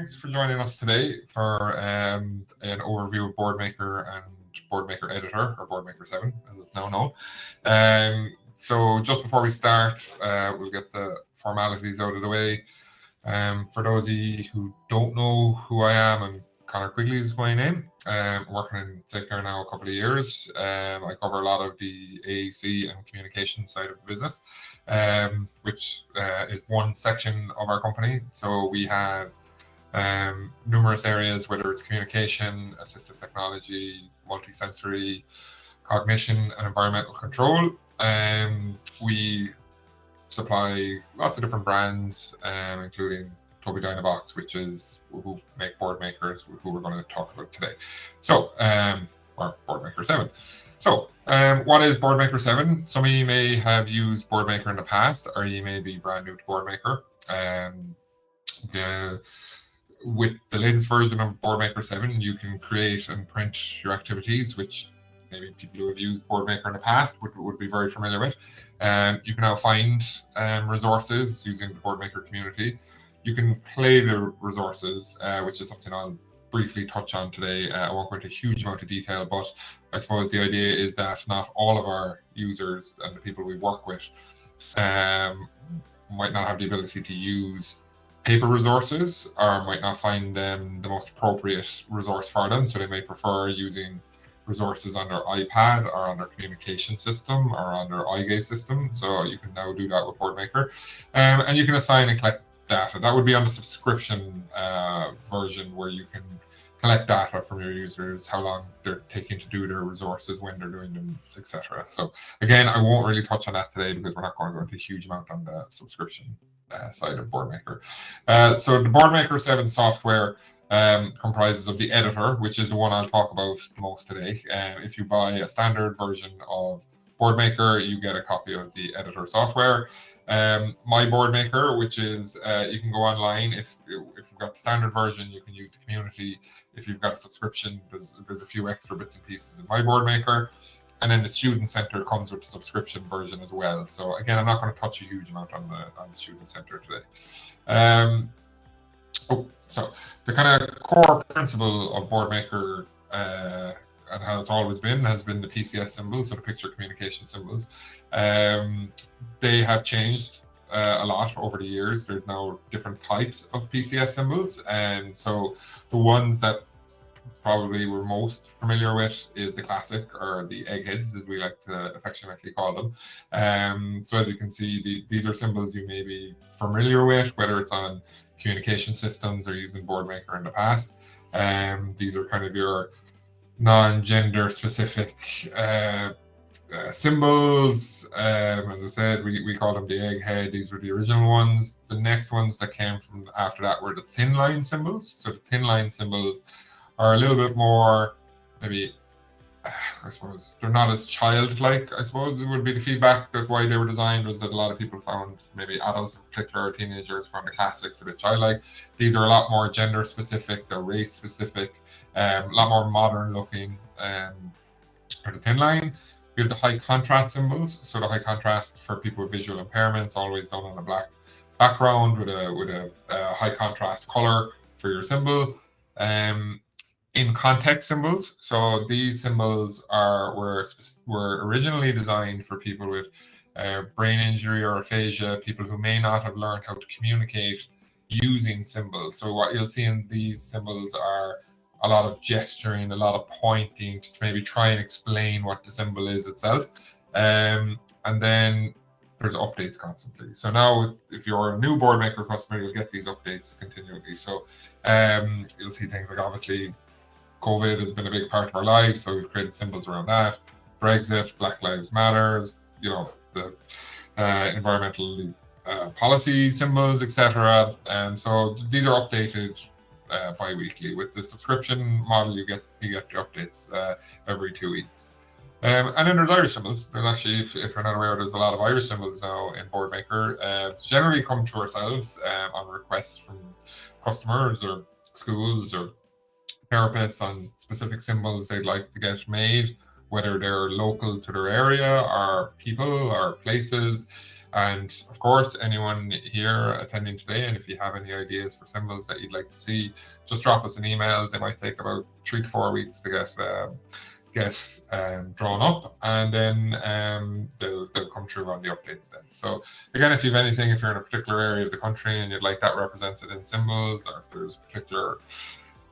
thanks for joining us today for an overview of Boardmaker and Boardmaker Editor, or Boardmaker 7, as it's now known. So just before we start, we'll get the formalities out of the way. For those of you who don't know who I am, Connor Quigley is my name. Working in Safecare now a couple of years. I cover a lot of the AEC and communication side of the business, which is one section of our company. So we have numerous areas, whether it's communication, assistive technology, multisensory, cognition, and environmental control. We supply lots of different brands, including Toby Dynabox, which is who make Boardmakers, who we're going to talk about today. So, or Boardmaker 7. So, what is Boardmaker 7? Some of you may have used Boardmaker in the past, or you may be brand new to Boardmaker. With the latest version of Boardmaker 7, you can create and print your activities, which maybe people who have used Boardmaker in the past would be very familiar with. You can now find resources using the Boardmaker community. You can play the resources, which is something I'll briefly touch on today. I won't go into a huge amount of detail, but I suppose the idea is that not all of our users and the people we work with might not have the ability to use paper resources, or might not find the most appropriate resource for them. So they may prefer using resources on their iPad or on their communication system or on their eye gaze system. So you can now do that with Boardmaker. And you can assign and collect data. That would be on the subscription version, where you can collect data from your users, how long they're taking to do their resources, when they're doing them, etc. So again, I won't really touch on that today because we're not going to go into a huge amount on the subscription side of Boardmaker. So the Boardmaker 7 software comprises of the editor, which is the one I'll talk about most today. If you buy a standard version of Boardmaker, you get a copy of the editor software. My Boardmaker, which is you can go online. If you've got the standard version, you can use the community. If you've got a subscription, there's a few extra bits and pieces in my Boardmaker. And then the Student Center comes with the subscription version as well. So again, I'm not going to touch a huge amount on the Student Center today. So the kind of core principle of Boardmaker and how it's always been has been the PCS symbols, so the picture communication symbols. They have changed a lot over the years. There's now different types of PCS symbols, and so the ones that probably we're most familiar with is the classic, or the eggheads, as we like to affectionately call them. So as you can see, these are symbols you may be familiar with, whether it's on communication systems or using Boardmaker in the past. These are kind of your non-gender specific symbols. As I said, we call them the egghead. These were the original ones. The next ones that came from after that were the thin line symbols. So the thin line symbols are a little bit more, maybe, I suppose, they're not as childlike, I suppose it would be the feedback that why they were designed, was that a lot of people found, maybe adults in particular, or teenagers, found the classics a bit childlike. These are a lot more gender specific, they're race specific, a lot more modern looking for the thin line. We have the high contrast symbols. So the high contrast for people with visual impairments, always done on a black background with a high contrast color for your symbol. In context symbols, so these symbols were originally designed for people with brain injury or aphasia, people who may not have learned how to communicate using symbols. So what you'll see in these symbols are a lot of gesturing, a lot of pointing to maybe try and explain what the symbol is itself. And then there's updates constantly. So now, if you're a new Boardmaker customer, you'll get these updates continually. So you'll see things like, obviously, COVID has been a big part of our lives, so we've created symbols around that. Brexit, Black Lives Matters, the environmental policy symbols, etc. And so these are updated bi-weekly. With the subscription model, you get the updates every 2 weeks. And then there's Irish symbols. There's actually, if you're not aware, there's a lot of Irish symbols now in Boardmaker. It's generally come to ourselves on requests from customers or schools or therapists on specific symbols they'd like to get made whether they're local to their area or people or places. And of course, anyone here attending today, and if you have any ideas for symbols that you'd like to see, just drop us an email. They might take about 3 to 4 weeks to get drawn up, and then they'll come through on the updates then. So again, if you have anything, if you're in a particular area of the country and you'd like that represented in symbols, or if there's a particular,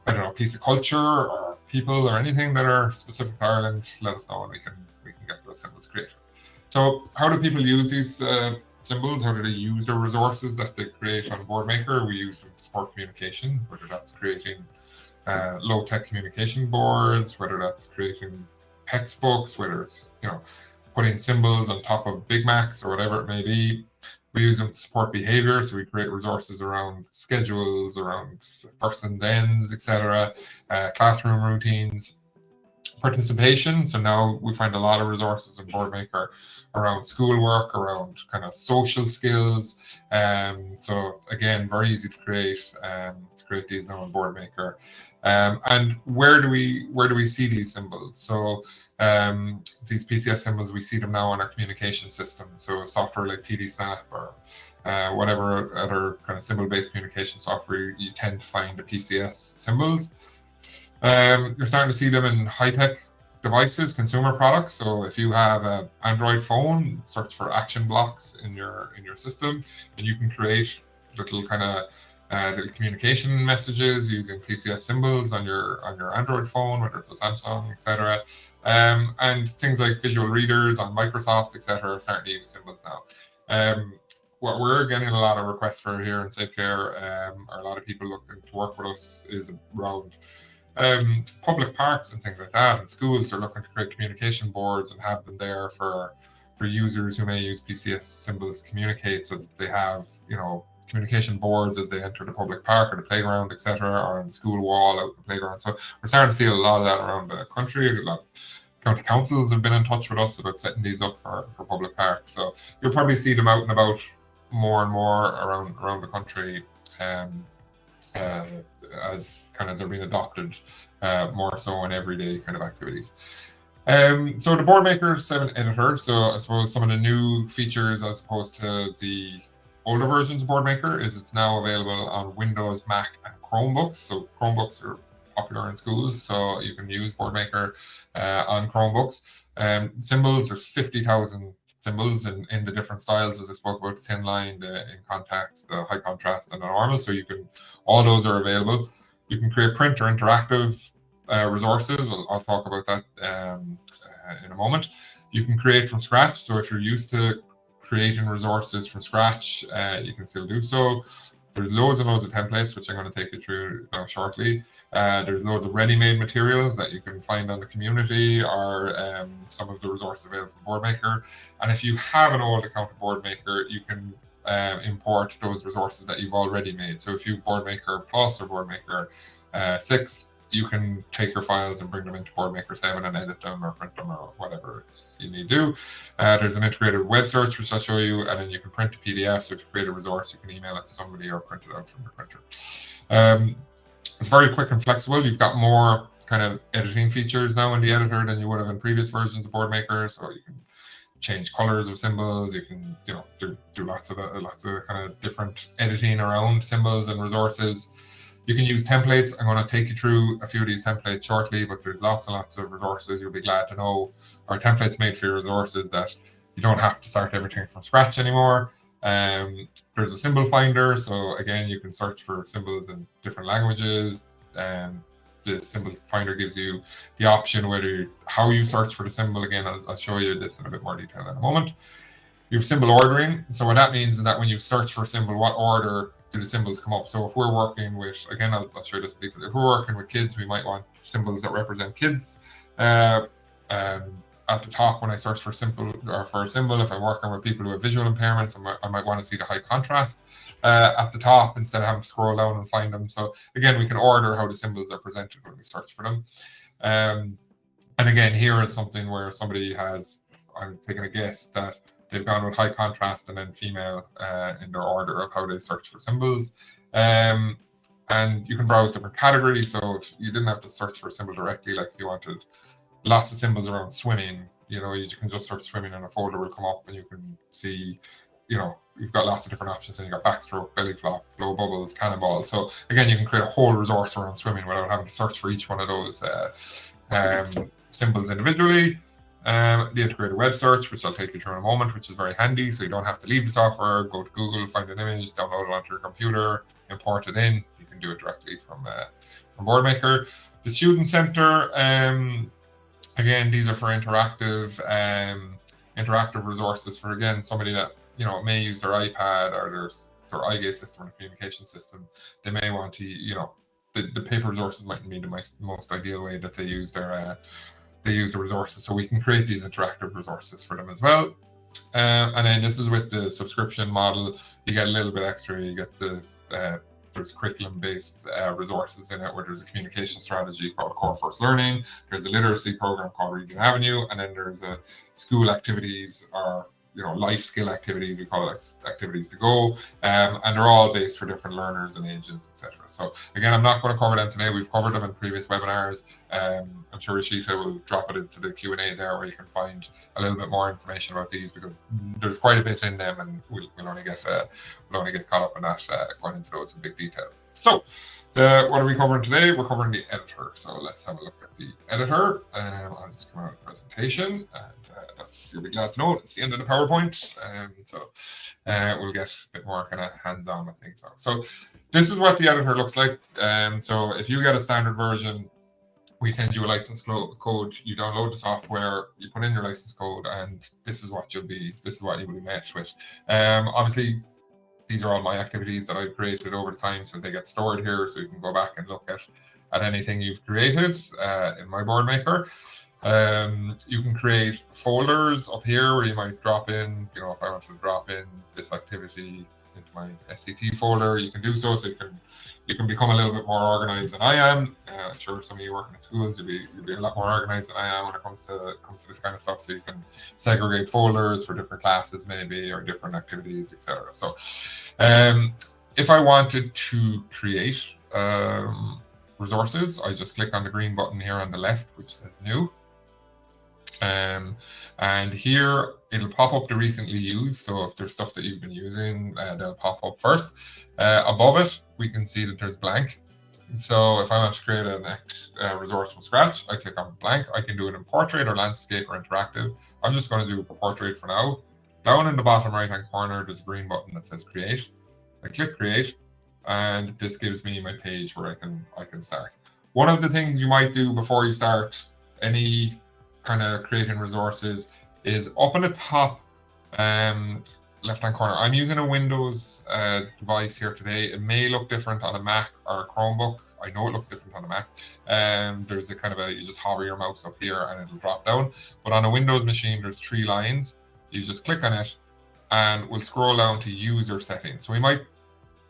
I don't know, piece of culture or people or anything that are specific to Ireland, let us know and we can get those symbols created. So how do people use these symbols? How do they use the resources that they create on Boardmaker? We use them to support communication, whether that's creating low-tech communication boards, whether that's creating textbooks, whether it's putting symbols on top of Big Macs or whatever it may be. We use them to support behavior, so we create resources around schedules, around first and ends, etc., classroom routines. Participation, so now we find a lot of resources in Boardmaker around schoolwork, around kind of social skills. So again, very easy to create these now in Boardmaker. And where do we see these symbols? So these PCS symbols, we see them now on our communication system. So software like TD-Snap or whatever other kind of symbol-based communication software, you tend to find the PCS symbols. You're starting to see them in high-tech devices, consumer products. So if you have an Android phone, search for action blocks in your system, and you can create little kind of little communication messages using PCS symbols on your Android phone, whether it's a Samsung, etc. And things like visual readers on Microsoft, etc., are starting to use symbols now. What we're getting a lot of requests for here in SafeCare, or a lot of people looking to work with us, is around public parks and things like that, and schools are looking to create communication boards and have them there for users who may use PCS symbols to communicate, so that they have communication boards as they enter the public park or the playground, etc., or on the school wall out the playground. So we're starting to see a lot of that around the country. A lot of county councils have been in touch with us about setting these up for public parks. So you'll probably see them out and about more and more around the country. As kind of they're being adopted more so in everyday kind of activities. So the Boardmaker 7 editor, so I suppose some of the new features as opposed to the older versions of Boardmaker is it's now available on Windows, Mac, and Chromebooks. So Chromebooks are popular in schools, so you can use Boardmaker on Chromebooks. Symbols, there's 50,000 symbols in the different styles, as I spoke about, the thin line, the in context, the high contrast, and the normal. So all those are available. You can create print or interactive resources. I'll talk about that in a moment. You can create from scratch. So if you're used to creating resources from scratch, you can still do so. There's loads and loads of templates, which I'm going to take you through now shortly. There's loads of ready-made materials that you can find on the community, or some of the resources available from Boardmaker. And if you have an old account of Boardmaker, you can import those resources that you've already made. So if you've Boardmaker Plus or Boardmaker 6, you can take your files and bring them into Boardmaker 7 and edit them or print them or whatever you need to do. There's an integrated web search, which I'll show you, and then you can print a PDF. So if you create a resource, you can email it to somebody or print it out from your printer. It's very quick and flexible. You've got more kind of editing features now in the editor than you would have in previous versions of Boardmaker. So you can change colors of symbols. You can do lots of kind of different editing around symbols and resources. You can use templates. I'm going to take you through a few of these templates shortly, but there's lots and lots of resources. You'll be glad to know our templates made for your resources, that you don't have to start everything from scratch anymore. There's a symbol finder. So again, you can search for symbols in different languages. The symbol finder gives you the option how you search for the symbol. Again, I'll show you this in a bit more detail in a moment. You have symbol ordering. So what that means is that when you search for a symbol, what order do the symbols come up? So if we're working with, again, I'll show this detail. If we're working with kids, we might want symbols that represent kids. At the top, when I search for a symbol, if I'm working with people who have visual impairments, I might want to see the high contrast at the top instead of having to scroll down and find them. So again, we can order how the symbols are presented when we search for them. And again, here is something where somebody I'm taking a guess that they've gone with high contrast and then female in their order of how they search for symbols. And you can browse different categories. So if you didn't have to search for a symbol directly, like if you wanted lots of symbols around swimming. You know, you can just search swimming and a folder will come up and you can see, you know, you've got lots of different options, and you've got backstroke, belly flop, blow bubbles, cannonball. So again, you can create a whole resource around swimming without having to search for each one of those symbols individually. The integrated web search, which I'll take you through in a moment, which is very handy. So you don't have to leave the software, go to Google, find an image, download it onto your computer, import it in. You can do it directly from Boardmaker. The Student Center, again, these are for interactive resources for, again, somebody that, you know, may use their iPad or their eye gaze system or communication system. They may want to, you know, the paper resources mightn't be the most ideal way that they use the resources. So we can create these interactive resources for them as well. And then this is with the subscription model. You get a little bit extra. You get the there's curriculum-based resources in it, where there's a communication strategy called Core First Learning. There's a literacy program called Reading Avenue, and then there's a school activities, or, you know, life skill activities. We call it activities to go, and they're all based for different learners and ages, etc. So again, I'm not going to cover them today. We've covered them in previous webinars. I'm sure Rashita will drop it into the Q&A there, where you can find a little bit more information about these, because there's quite a bit in them, and we'll only get caught up in that going into those in big detail. So what are we covering today? We're covering the editor. So let's have a look at the editor. I'll just come out of the presentation, and you'll be glad to know it's the end of the PowerPoint. So we'll get a bit more kind of hands-on with things. So this is what the editor looks like. So if you get a standard version, we send you a license code. You download the software, you put in your license code, and this is what you will be met with. Obviously, these are all my activities that I've created over time, so they get stored here, so you can go back and look at anything you've created in my Boardmaker. You can create folders up here where you might drop in, you know, if I want to drop in this activity into my SCT folder, you can do so. So you can become a little bit more organized than I am. I'm sure some of you working in schools, you'll be a lot more organized than I am when it comes to this kind of stuff. So you can segregate folders for different classes, maybe, or different activities, etc. So if I wanted to create resources, I just click on the green button here on the left, which says new. And here it'll pop up the recently used. So if there's stuff that you've been using, they'll pop up first. Above it, we can see that there's blank. So if I want to create a resource from scratch, I click on blank. I can do it in portrait or landscape or interactive. I'm just going to do portrait for now. Down in the bottom right-hand corner, there's a green button that says create. I click create, and this gives me my page where I can start. One of the things you might do before you start any kind of creating resources is up in the top left-hand corner. I'm using a Windows device here today. It may look different on a Mac or a Chromebook. I know it looks different on a Mac. There's a kind of you just hover your mouse up here and it'll drop down. But on a Windows machine, there's 3 lines. You just click on it and we'll scroll down to user settings. So we might,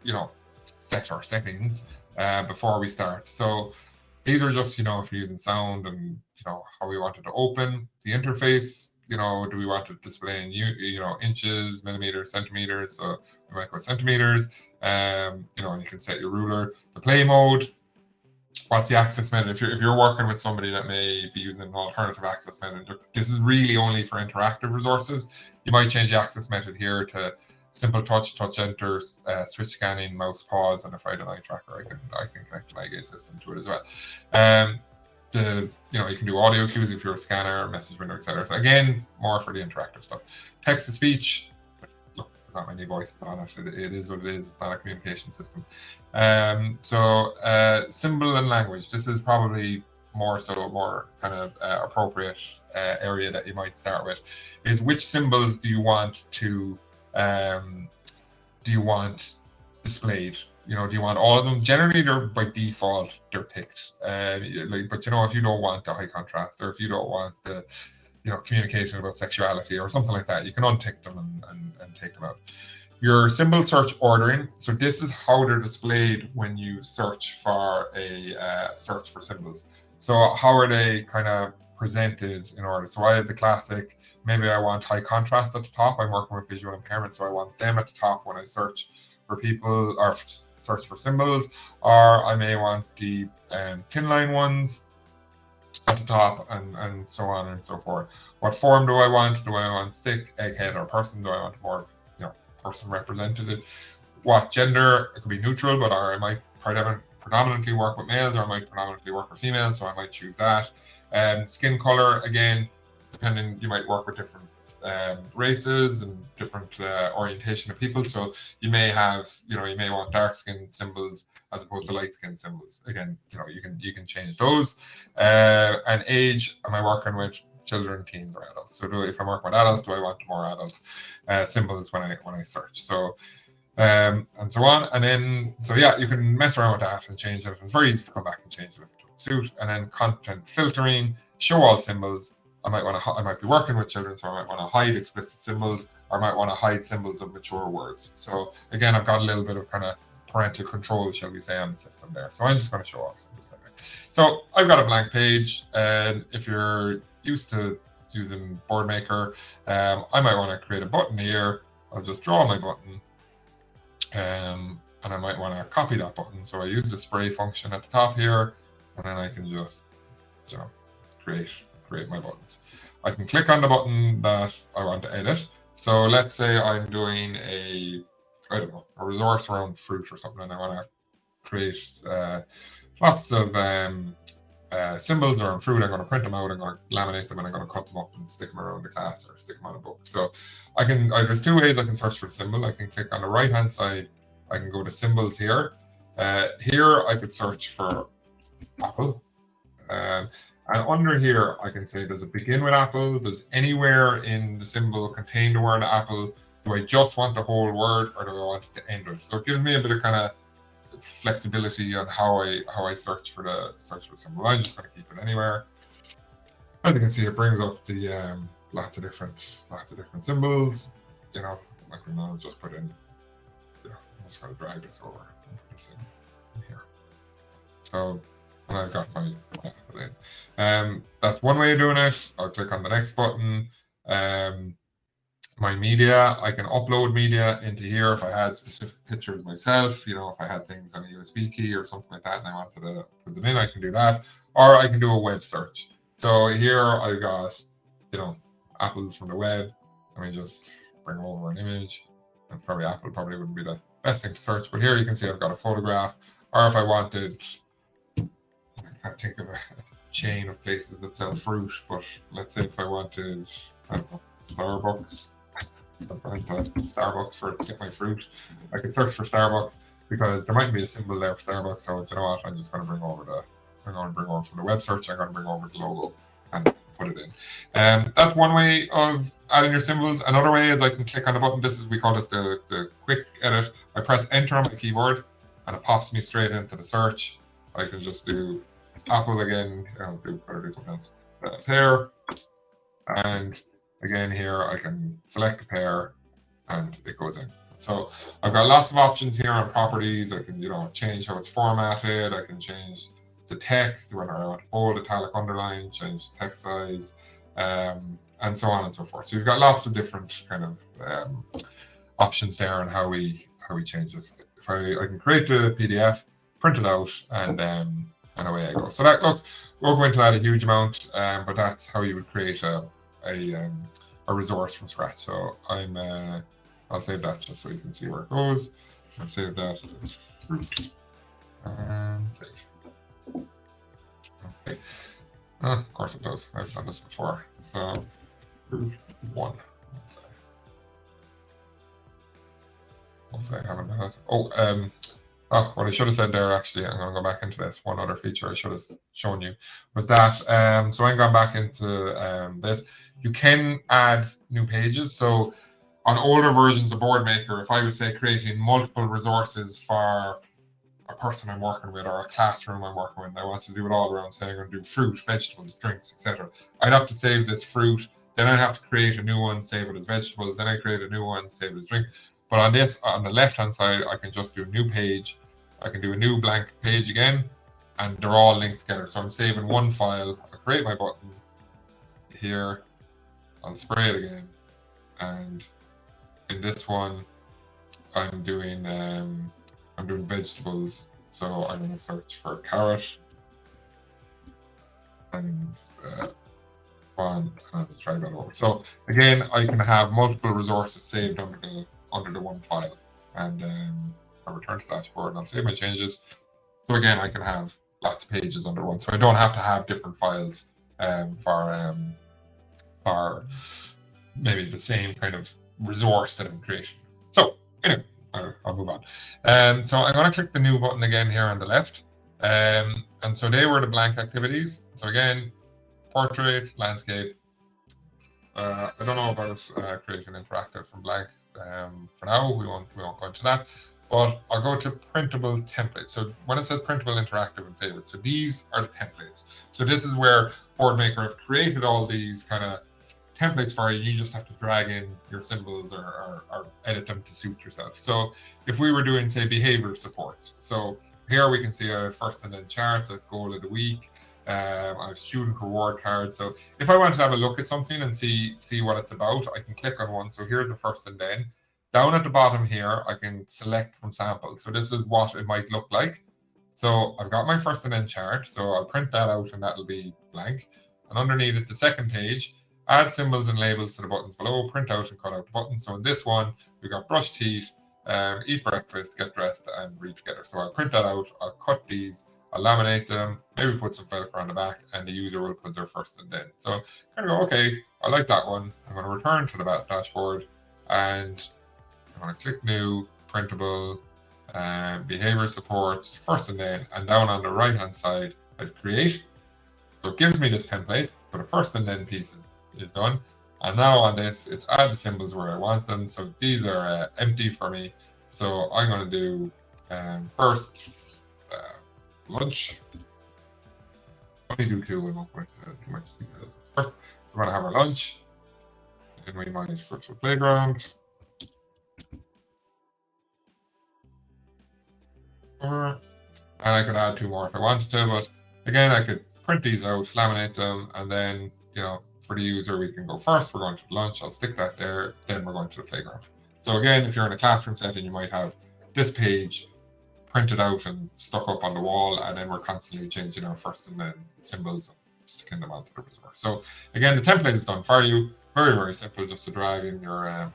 you know, set our settings before we start. So these are just, you know, if you're using sound and, you know, how we want it to open. The interface, you know, do we want it to display in, you know, inches, millimeters, centimeters? So we might go centimeters. You know, and you can set your ruler. The play mode. What's the access method? If you're working with somebody that may be using an alternative access method, this is really only for interactive resources. You might change the access method here to simple touch enter, switch scanning, mouse pause, and if I had an eye tracker, I can connect an eye gaze system to it as well. You know, you can do audio cues if you're a scanner, message window, etc. So again, more for the interactive stuff. Text to speech. Look, there's not many voices on it. It is what it is. It's not a communication system. Symbol and language. This is probably more kind of appropriate area that you might start with. Is which symbols do you want displayed? You know, do you want all of them? Generally, they're by default, they're picked. But you know, if you don't want the high contrast, or if you don't want the, you know, communication about sexuality or something like that, you can untick them and take them out. Your symbol search ordering. So this is how they're displayed when you search for search for symbols. So how are they kind of presented in order? So I have the classic, maybe I want high contrast at the top. I'm working with visual impairment, so I want them at the top when I search for people or search for symbols, or I may want the thin line ones at the top, and so on and so forth. What form do I want? Do I want stick, egghead, or person? Do I want more, person represented? What gender? It could be neutral, but I might predominantly work with males, or I might predominantly work with females, so I might choose that. Skin color, again, depending, you might work with different races and different orientation of people. So you may have, you may want dark skin symbols as opposed to light skin symbols. Again, you can change those. And age, am I working with children, teens, or adults? So if I'm working with adults, do I want more adult symbols when I search? So and so on. And then, so yeah, you can mess around with that and change it. It's very easy to come back and change it if it would suit. And then content filtering, show all symbols. I might be working with children, so I might want to hide explicit symbols, or I might want to hide symbols of mature words. So again, I've got a little bit of kind of parental control, shall we say, on the system there. So I'm just going to show all symbols. So I've got a blank page, and if you're used to using Boardmaker, I might want to create a button here. I'll just draw my button. And I might want to copy that button. So I use the spray function at the top here, and then I can just, create my buttons. I can click on the button that I want to edit. So let's say I'm doing a resource around fruit or something, and I want to create lots of symbols around fruit. I'm going to print them out, I'm going to laminate them, and I'm going to cut them up and stick them around the class or stick them on a book. So there's two ways I can search for the symbol. I can click on the right hand side, I can go to symbols here. Here I could search for apple. And under here I can say, does it begin with apple? Does anywhere in the symbol contain the word apple? Do I just want the whole word, or do I want it to end with? So it gives me a bit of kind of flexibility on how I search for the symbol. I'm just going to keep it anywhere. As you can see, it brings up the lots of different symbols. Like we know, just put in. I'm just going to drag this over and put this in here. So, and I've got my apple in. That's one way of doing it. I'll click on the next button. My media, I can upload media into here if I had specific pictures myself. If I had things on a USB key or something like that and I wanted to put them in, I can do that. Or I can do a web search. So here I've got, apples from the web. Let me just bring over an image. And apple probably wouldn't be the best thing to search, but here you can see I've got a photograph. Or if I wanted, I can't think of a chain of places that sell fruit, but let's say if I wanted, I don't know, Starbucks. Starbucks to get my fruit. I could search for Starbucks because there might be a symbol there for Starbucks. So you know what? I'm just going to bring over from the web search. I'm going to bring over the logo and put it in. That's one way of adding your symbols. Another way is I can click on the button. We call this the quick edit. I press enter on my keyboard and it pops me straight into the search. I can just do apple again. Better do something else. Pear and again, here I can select a pair and it goes in. So I've got lots of options here on properties. I can, change how it's formatted. I can change the text, whether I want bold, italic, underline, change text size, and so on and so forth. So you've got lots of different kind of options there on how we change it. If I can create the PDF, print it out, and away I go. So that, look, we won't go into that a huge amount, but that's how you would create a resource from scratch. So I'll save that just so you can see where it goes. I'll save that as fruit and save. Okay. Of course it does. I've done this before. So fruit 1. Let's say. Hopefully I haven't done that. What I should have said there, actually, I'm going to go back into this. One other feature I should have shown you was that, so I'm going back into this. You can add new pages. So on older versions of Boardmaker, if I was, say, creating multiple resources for a person I'm working with or a classroom I'm working with, and I want to do it all around, say I'm going to do fruit, vegetables, drinks, etc. I'd have to save this fruit, then I'd have to create a new one, save it as vegetables, then I create a new one, save it as drink. But on this, on the left-hand side, I can just do a new page. I can do a new blank page again, and they're all linked together. So I'm saving one file. I create my button here. I'll spray it again, and in this one, I'm doing vegetables. So I'm going to search for carrot. and one, and I'll just drag that over. So again, I can have multiple resources saved under the one file, and I'll return to the dashboard and I'll save my changes. So again, I can have lots of pages under one, so I don't have to have different files for maybe the same kind of resource that I'm creating. So anyway, I'll move on. So I'm going to click the new button again here on the left. And so they were the blank activities. So again, portrait, landscape. I don't know about creating interactive from blank. For now, we won't go into that. But I'll go to printable templates. So when it says printable, interactive, and favorites, so these are the templates. So this is where Boardmaker have created all these kind of templates for you. You just have to drag in your symbols or edit them to suit yourself. So if we were doing, say, behavior supports, so here we can see a first and then charts, a goal of the week. I have student reward cards. So if I want to have a look at something and see what it's about, I can click on one. So here's the first and then. Down at the bottom here, I can select from samples. So this is what it might look like. So I've got my first and then chart. So I'll print that out and that'll be blank. And underneath it, the second page, add symbols and labels to the buttons below, print out and cut out the buttons. So in this one, we've got brush teeth, eat breakfast, get dressed, and read together. So I'll print that out, I'll cut these, I'll laminate them, maybe put some Velcro on the back, and the user will put their first and then. So kind of go, okay, I like that one. I'm going to return to the dashboard, and I'm going to click new, printable, behavior supports, first and then, and down on the right-hand side, I create. So it gives me this template, but a first and then piece is done. And now on this, it's add the symbols where I want them. So these are empty for me. So I'm going to do first lunch. Only do two. We won't go into too much detail. First, we're going to have our lunch. Then we might virtual playground. And I could add two more if I wanted to, but again, I could print these out, laminate them, and then, for the user, we can go first. We're going to lunch. I'll stick that there. Then we're going to the playground. So again, if you're in a classroom setting, you might have this page printed out and stuck up on the wall, and then we're constantly changing our first and then symbols and sticking them onto the resource. So again, the template is done for you. Very, very simple, just to drag in your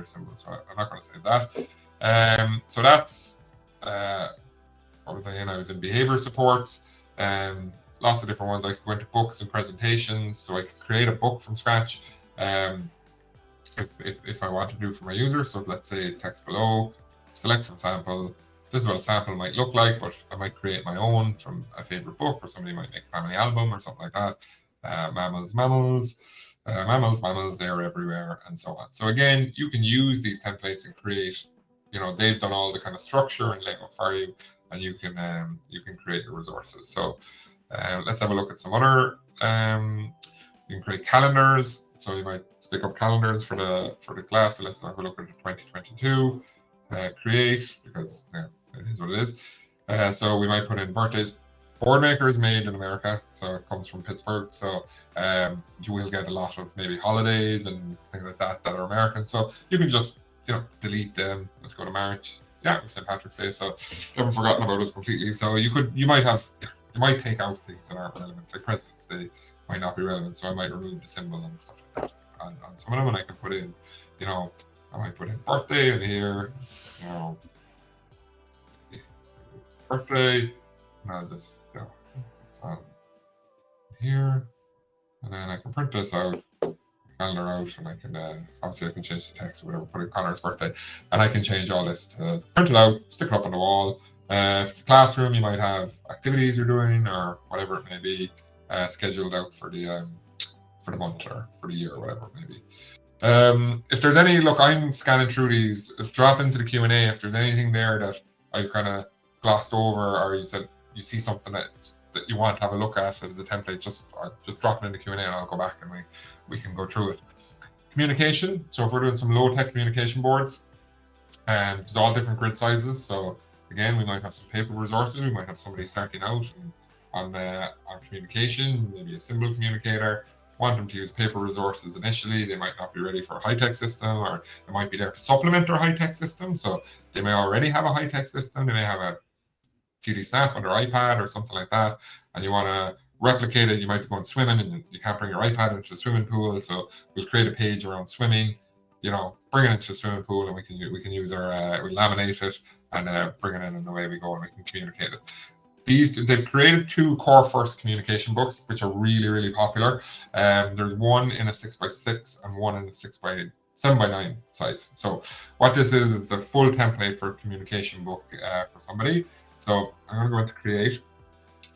symbols. So I'm not going to save that. So that's what was I in? I was in behavior supports. Lots of different ones. I could go into books and presentations, so I could create a book from scratch if I want to do for my user. So let's say text below, select from sample. This is what a sample might look like, but I might create my own from a favorite book, or somebody might make a family album or something like that. Mammals, they're everywhere, and so on. So again, you can use these templates and create, they've done all the kind of structure and layout for you, and you can create your resources. So let's have a look at some other. You can create calendars. So you might stick up calendars for the class. So let's have a look at the 2022. Create, because it is what it is. So we might put in birthdays. Boardmaker is made in America, so it comes from Pittsburgh. So you will get a lot of maybe holidays and things like that are American. So you can just delete them. Let's go to March. Yeah, St. Patrick's Day. So I haven't forgotten about us completely. So you might take out things that aren't relevant, like President's Day might not be relevant. So I might remove the symbol and stuff like that on some of them, and I can put in, I might put in birthday in here, birthday, and I'll just it's on here, and then I can print this out, calendar out, and I can obviously I can change the text or whatever, put in Connor's birthday, and I can change all this to print it out, stick it up on the wall. If it's a classroom, you might have activities you're doing or whatever it may be scheduled out for the month or for the year or whatever it may be. If there's any, look, I'm scanning through these. Drop into the Q&A if there's anything there that I've kind of glossed over, or you said you see something that you want to have a look at as a template. Just drop it in the Q&A and I'll go back and we can go through it. Communication. So if we're doing some low-tech communication boards, and there's all different grid sizes. So again, we might have some paper resources. We might have somebody starting out on communication, maybe a symbol communicator. Want them to use paper resources initially. They might not be ready for a high-tech system, or they might be there to supplement their high-tech system. So they may already have a high-tech system. They may have a TD Snap on their iPad or something like that, and you want to replicate it. You might be going swimming and you can't bring your iPad into the swimming pool, so we'll create a page around swimming. Bring it into the swimming pool, and we can use our we laminate it and bring it in, and away we go, and we can communicate it. They've created 2 core first communication books, which are really, really popular. There's one in a 6x6 and one in a 7x9 size. So what this is the full template for a communication book for somebody. So I'm going to go into create.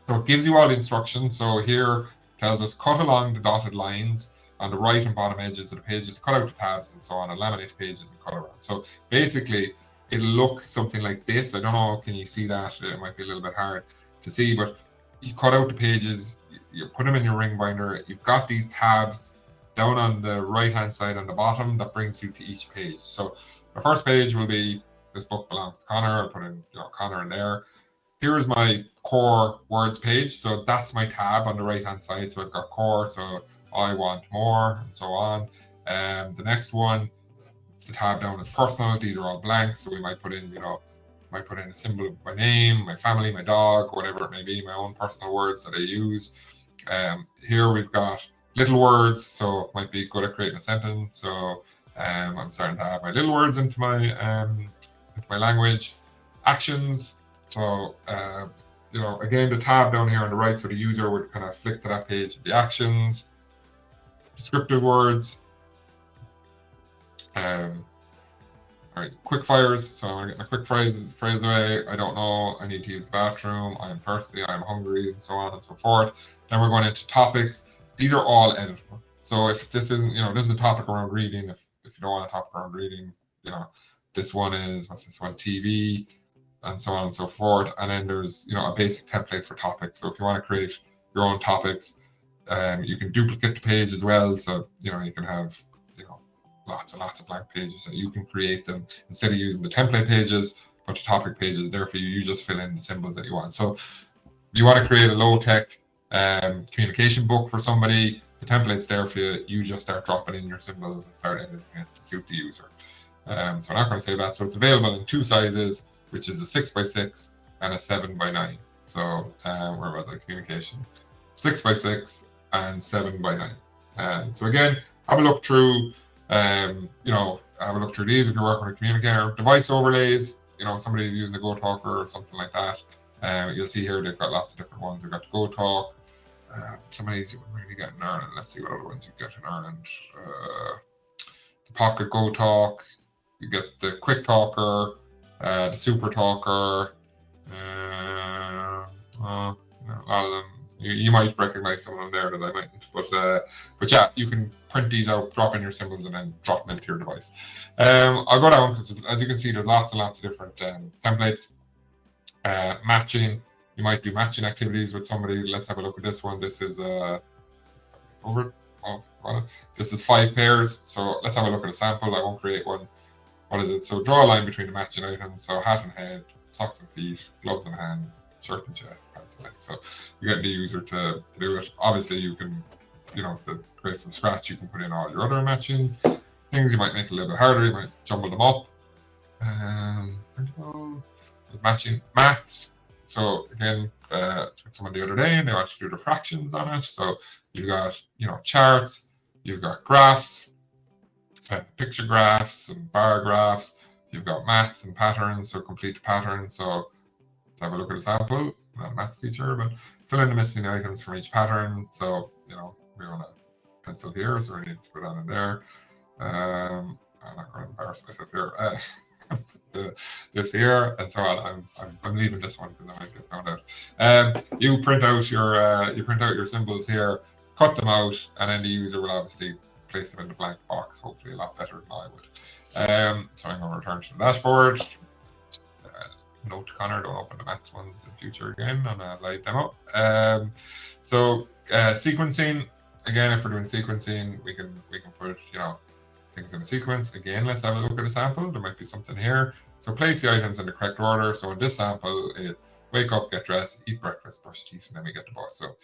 So it gives you all the instructions. So here it tells us cut along the dotted lines on the right and bottom edges of the pages, cut out the tabs and so on, and laminate the pages and cut around. So basically, it'll look something like this. I don't know, can you see that? It might be a little bit hard to see, but you cut out the pages, you put them in your ring binder. You've got these tabs down on the right hand side on the bottom that brings you to each page. So the first page will be this book belongs to Connor. I'll put in Connor in there. Here is my core words page. So that's my tab on the right hand side. So I've got core, so I want more, and so on. The next one, it's the tab down as personal. These are all blank, so we might put in, a symbol of my name, my family, my dog, whatever it may be, my own personal words that I use. Here we've got little words, so it might be good at creating a sentence. So I'm starting to add my little words into my language. Actions. So again, the tab down here on the right, so the user would kind of flick to that page. The actions. Descriptive words. All right, quick fires. So I'm gonna get my quick phrase away. I don't know. I need to use the bathroom. I am thirsty. I am hungry, and so on and so forth. Then we're going into topics. These are all editable. So if this isn't, this is a topic around reading. If you don't want a topic around reading, this one is, what's this one? TV, and so on and so forth. And then there's, a basic template for topics. So if you want to create your own topics, you can duplicate the page as well. So, you can have, lots and lots of blank pages that you can create them instead of using the template pages, but the topic pages there for you. You just fill in the symbols that you want. So you want to create a low-tech communication book for somebody. The template's there for you. You just start dropping in your symbols and start editing it to suit the user. So I'm not going to say that. So it's available in 2 sizes, which is a 6x6 and a 7x9. So where was the communication? 6x6 and 7x9. So again, have a look through. Have a look through these if you're working with a communicator. Device overlays. Somebody's using the GoTalker or something like that. You'll see here they've got lots of different ones. They've got GoTalk. Some of these you wouldn't really get in Ireland. Let's see what other ones you get in Ireland. The Pocket GoTalk. You get the Quick Talker, the Super Talker. A lot of them. You might recognize some of them there that I mightn't, but yeah, you can print these out, drop in your symbols, and then drop them into your device. I'll go down because, as you can see, there's lots and lots of different templates. Matching. You might do matching activities with somebody. Let's have a look at this one. This is this is 5 pairs. So let's have a look at a sample. I won't create one. What is it? So draw a line between the matching items. So hat and head, socks and feet, gloves and hands, shirt and chest, pants and legs. So you get the user to do it. Obviously, you can, to create from scratch, you can put in all your other matching things. You might make it a little bit harder. You might jumble them up. Matching maths. So again, with someone the other day, and they want to do the fractions on it. So you've got, charts. You've got graphs, picture graphs and bar graphs. You've got maths and patterns. So complete the pattern. So let's have a look at a sample. Not a maths feature, but fill in the missing items from each pattern. So we want a pencil here, so we need to put that in there. I'm not going to embarrass myself here. This here and so on. I'm leaving this one because I might get found out. You print out your symbols here, cut them out, and then the user will obviously place them in the blank box. Hopefully, a lot better than I would. So I'm going to return to the dashboard. Note to Connor, don't open the maths ones in future again on a live demo. Sequencing. Again, if we're doing sequencing, we can put things in a sequence. Again, let's have a look at a sample. There might be something here. So place the items in the correct order. So in this sample, it's wake up, get dressed, eat breakfast, brush teeth, and then we get the bus. So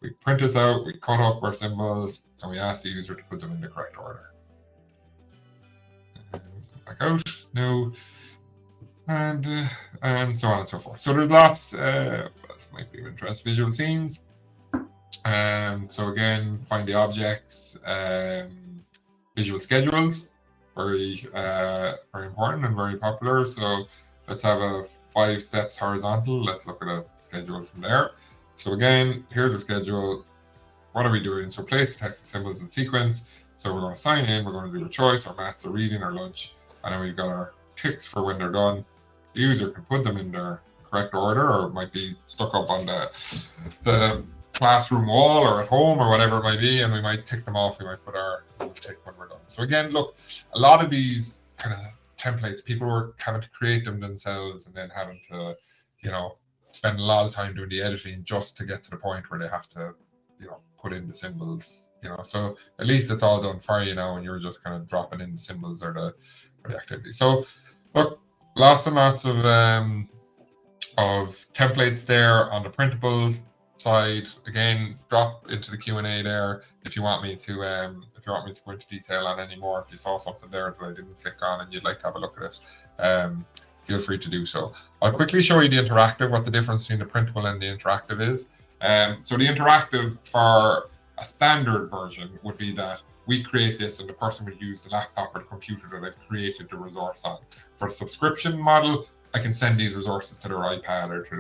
we print this out, we cut up our symbols, and we ask the user to put them in the correct order. Back out, no, and so on and so forth. So there's lots. This might be of interest. Visual scenes. So again, find the objects, visual schedules, very important and very popular. So let's have a 5 steps horizontal. Let's look at a schedule from there. So again, here's our schedule. What are we doing? So place the text and symbols in sequence. So we're going to sign in, we're going to do a choice, our maths, or reading, or lunch, and then we've got our ticks for when they're done. The user can put them in their correct order, or it might be stuck up on the classroom wall or at home or whatever it might be, and we might tick them off. We might put our little tick when we're done. So again, look, a lot of these kind of templates, people were having to create them themselves and then having to, spend a lot of time doing the editing just to get to the point where they have to, put in the symbols. So at least it's all done for you now, and you're just kind of dropping in the symbols or the activity. So look, lots and lots of templates there on the printable side. Again, drop into the Q&A there if you want me to go into detail on any more. If you saw something there that I didn't click on and you'd like to have a look at it, feel free to do so. I'll quickly show you the interactive, what the difference between the printable and the interactive is. So the interactive for a standard version would be that we create this and the person would use the laptop or the computer that they've created the resource on. For the subscription model, I can send these resources to their iPad or to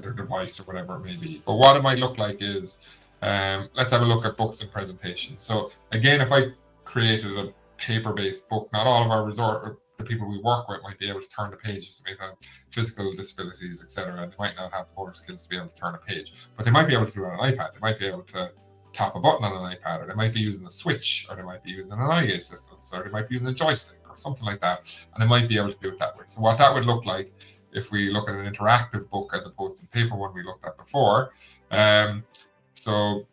their device or whatever it may be. But what it might look like is, let's have a look at books and presentations. So again, if I created a paper-based book, not all of our the people we work with might be able to turn the pages. They might have physical disabilities, etc. They might not have motor skills to be able to turn a page, but they might be able to do it on an iPad. They might be able to tap a button on an iPad, or they might be using a switch, or they might be using an eye assistant, or they might be using a joystick or something like that, and they might be able to do it that way. So what that would look like if we look at an interactive book as opposed to the paper one we looked at before. So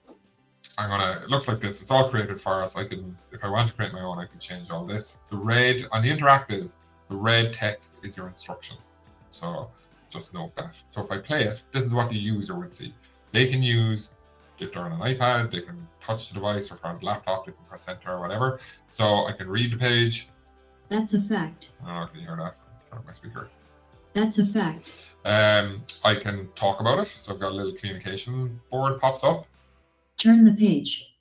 it looks like this. It's all created for us. If I want to create my own, I can change all this. On the interactive, the red text is your instruction. So just note that. So if I play it, this is what the user would see. They can use, if they're on an iPad, they can touch the device, or if they're on a laptop, they can press enter or whatever. So I can read the page. That's a fact. Oh, can you hear that? Turn my speaker. That's a fact. I can talk about it. So I've got a little communication board pops up. Turn the page.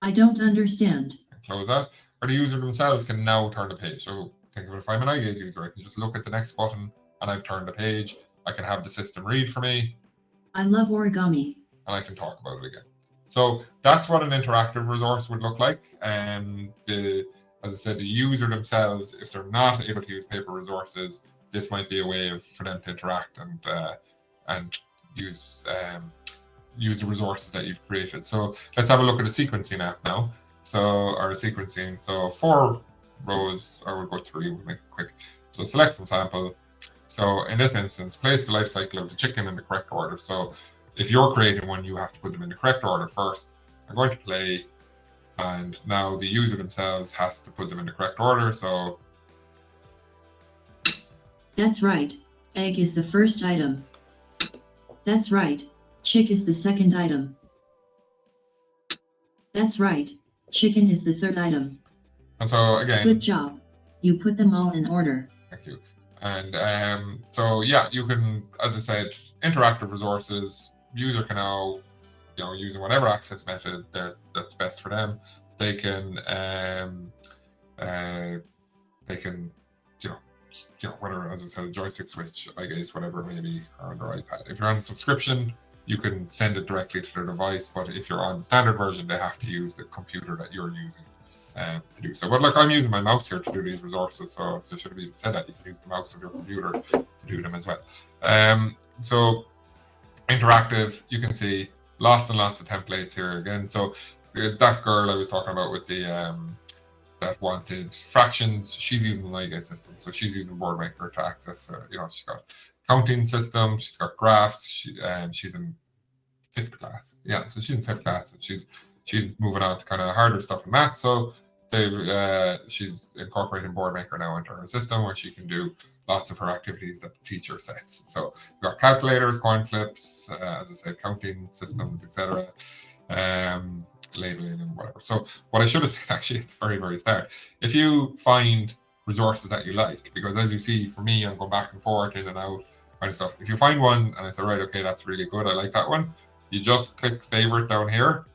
I don't understand. Close that. Or the user themselves can now turn the page. So think of it, if I'm an eye gaze user, I can just look at the next button and I've turned the page. I can have the system read for me. I love origami. And I can talk about it again. So that's what an interactive resource would look like. And as I said, the user themselves, if they're not able to use paper resources, this might be a way for them to interact and use the resources that you've created. So let's have a look at a sequencing app now. So 4 rows, or we'll go through, we'll make it quick. So select from sample. So in this instance, place the life cycle of the chicken in the correct order. So if you're creating one, you have to put them in the correct order first. I'm going to play, and now the user themselves has to put them in the correct order. So that's right. Egg is the first item. That's right. Chick is the second item. That's right. Chicken is the third item. And so again, good job. You put them all in order. Thank you. And so yeah, you can, as I said, interactive resources. User can now, using whatever access method that's best for them, they can whether, as I said, a joystick switch, I guess, whatever it may be, or on their iPad. If you're on a subscription, you can send it directly to their device, but if you're on the standard version, they have to use the computer that you're using to do so. But look, I'm using my mouse here to do these resources, so I should have even said that. You can use the mouse of your computer to do them as well. So interactive, you can see lots and lots of templates here again. So that girl I was talking about with the that wanted fractions, she's using the Liga system, so she's using Boardmaker to access. She's got counting system, she's got graphs. She's in 5th class. Yeah, so she's in 5th class, and she's moving on to kind of harder stuff in math. So she's incorporating Boardmaker now into her system, where she can do lots of her activities that the teacher sets. So we've got calculators, coin flips, as I said, counting systems, etc. Labeling and whatever. So what I should have said actually at the very, very start, if you find resources that you like, because as you see, for me, I'm going back and forth, in and out, kind of stuff. If you find one and I say, right, okay, that's really good, I like that one, you just click favorite down here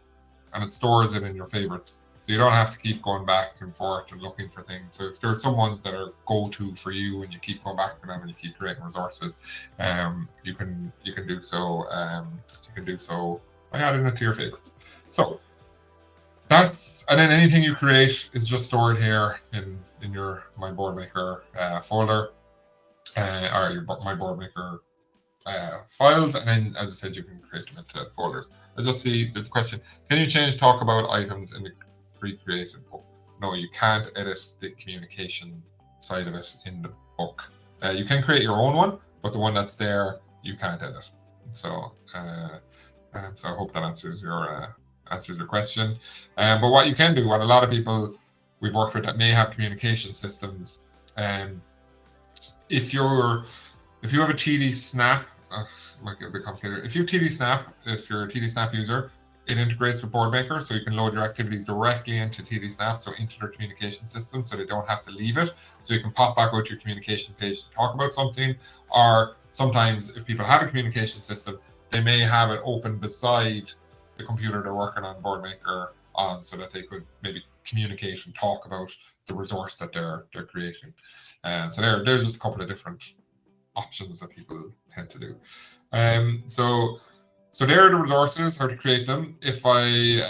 and it stores it in your favorites. So you don't have to keep going back and forth and looking for things. So if there's some ones that are go-to for you and you keep going back to them and you keep creating resources, you can do so. You can do so by adding it to your favorites. So that's, and then anything you create is just stored here in your My Boardmaker folder, or your My Boardmaker files, and then, as I said, you can create them into folders. I just see there's a question: can you change talk about items in the pre-created book? No, you can't edit the communication side of it in the book. You can create your own one, but the one that's there you can't edit. So, so I hope that answers your question. But what you can do, what a lot of people we've worked with that may have communication systems, if you have a TD Snap, might get a bit complicated. If you have TD Snap, if you're a TD Snap user, it integrates with Boardmaker, so you can load your activities directly into TD Snap, so into their communication system, so they don't have to leave it. So you can pop back out to your communication page to talk about something, or sometimes if people have a communication system, they may have it open beside the computer they're working on Boardmaker on, so that they could maybe communicate and talk about the resource that they're creating. And so there's just a couple of different options that people tend to do. So there are the resources, how to create them. If I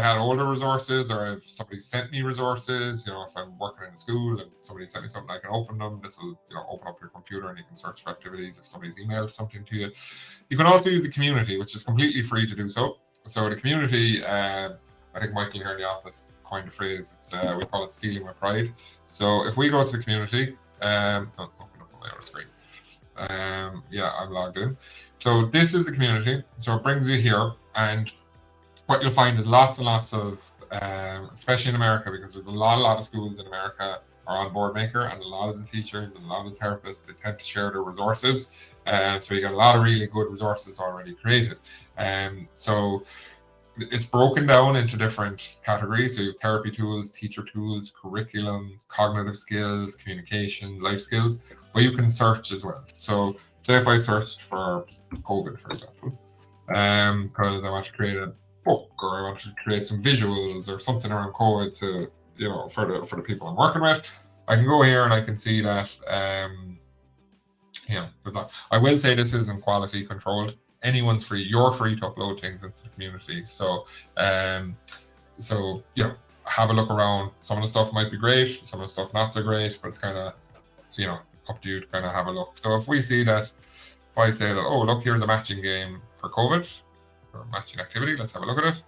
had older resources, or if somebody sent me resources, if I'm working in a school and somebody sent me something, I can open them. This will open up your computer and you can search for activities if somebody's emailed something to you. You can also use the community, which is completely free to do so. So the community, I think Michael here in the office coined the phrase. It's we call it stealing with pride. So if we go to the community, open up on my other screen. Yeah, I'm logged in. So this is the community. So it brings you here, and what you'll find is lots and lots of, especially in America, because there's a lot of schools in America are on Boardmaker, and a lot of the teachers and a lot of the therapists, they tend to share their resources, and so you got a lot of really good resources already created. So it's broken down into different categories. So you have therapy tools, teacher tools, curriculum, cognitive skills, communication, life skills, but you can search as well. So say if I searched for COVID, for example, because I want to create a book, or I want to create some visuals or something around COVID to, for the people I'm working with, I can go here and I can see that, I will say this isn't quality controlled. Anyone's free. You're free to upload things into the community. So, have a look around. Some of the stuff might be great, some of the stuff not so great, but it's kind of, up to you to kind of have a look. So if we see that, if I say that, oh, look, here's a matching game for COVID, or matching activity, let's have a look at it.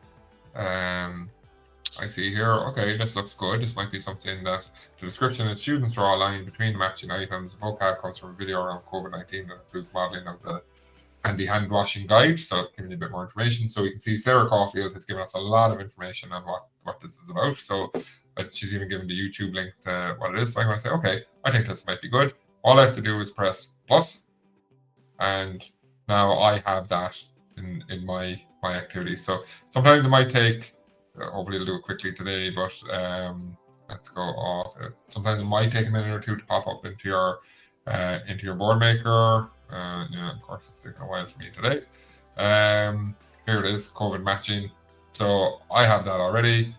I see here, okay, this looks good. This might be something that the description is: students draw a line between the matching items. The vocab comes from a video around COVID-19 that includes modeling of the handy hand washing guide, so giving you a bit more information. So we can see Sarah Caulfield has given us a lot of information on what this is about. So she's even given the YouTube link to what it is. So I'm going to say, okay, I think this might be good. All I have to do is press plus, and now I have that in my activity. So sometimes it might take, hopefully it'll do it quickly today, but let's go off. Sometimes it might take a minute or two to pop up into your Boardmaker. Of course, it's taking a while for me today. Here it is, COVID matching. So I have that already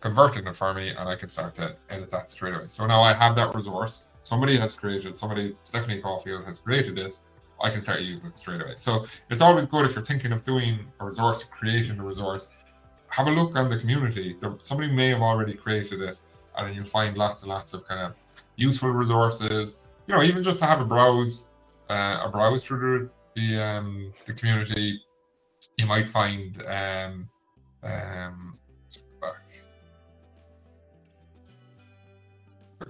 converted it for me, and I can start to edit that straight away. So now I have that resource. Stephanie Caulfield has created this. I can start using it straight away. So it's always good, if you're thinking of doing a resource, creating a resource, have a look on the community. Somebody may have already created it, and then you'll find lots and lots of kind of useful resources. Even just to have a browse through the community, you might find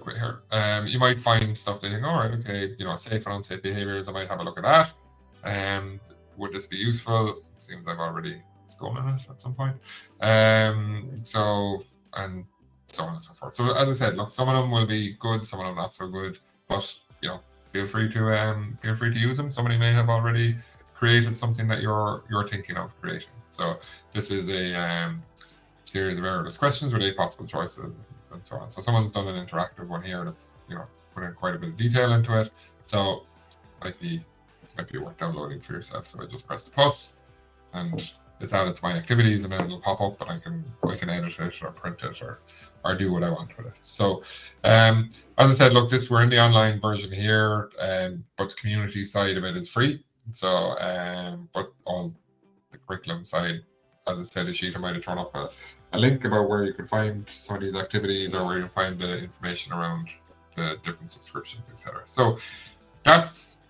quick here. You might find stuff that you think, all right, okay, safe and unsafe behaviors. I might have a look at that. And would this be useful? Seems I've already stolen it at some point. So on and so forth. So as I said, look, some of them will be good, some of them not so good, but feel free to use them. Somebody may have already created something that you're thinking of creating. So this is a series of errorless questions with 8 possible choices, and so on. So someone's done an interactive one here that's put in quite a bit of detail into it. So might be worth downloading for yourself. So I just press the plus, and it's added to my activities, and then it'll pop up, and I can edit it or print it or do what I want with it. So, as I said, look, we're in the online version here, but the community side of it is free. So, but all the curriculum side, as I said, Ishita might have thrown up a link about where you can find some of these activities or where you can find the information around the different subscriptions, etc. So that's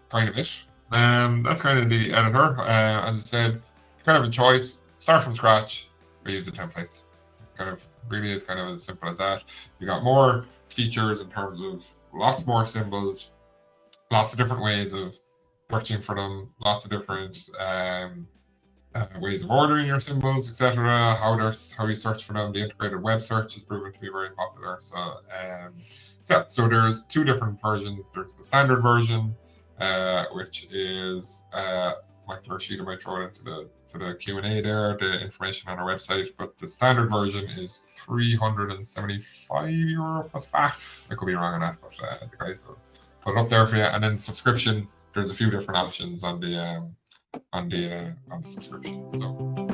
kind of it. That's kind of the editor. As I said, kind of a choice. Start from scratch or use the templates. It's kind of really is kind of as simple as that. You got more features in terms of lots more symbols, lots of different ways of searching for them, lots of different ways of ordering your symbols, etc. How you search for them. The integrated web search is proven to be very popular. So there's two different versions. There's the standard version, which is Michael or Sheeta might throw it into the Q&A there, the information on our website. But the standard version is €375 plus VAT. I could be wrong on that, but the guys will put it up there for you. And then subscription, there's a few different options on the subscription. So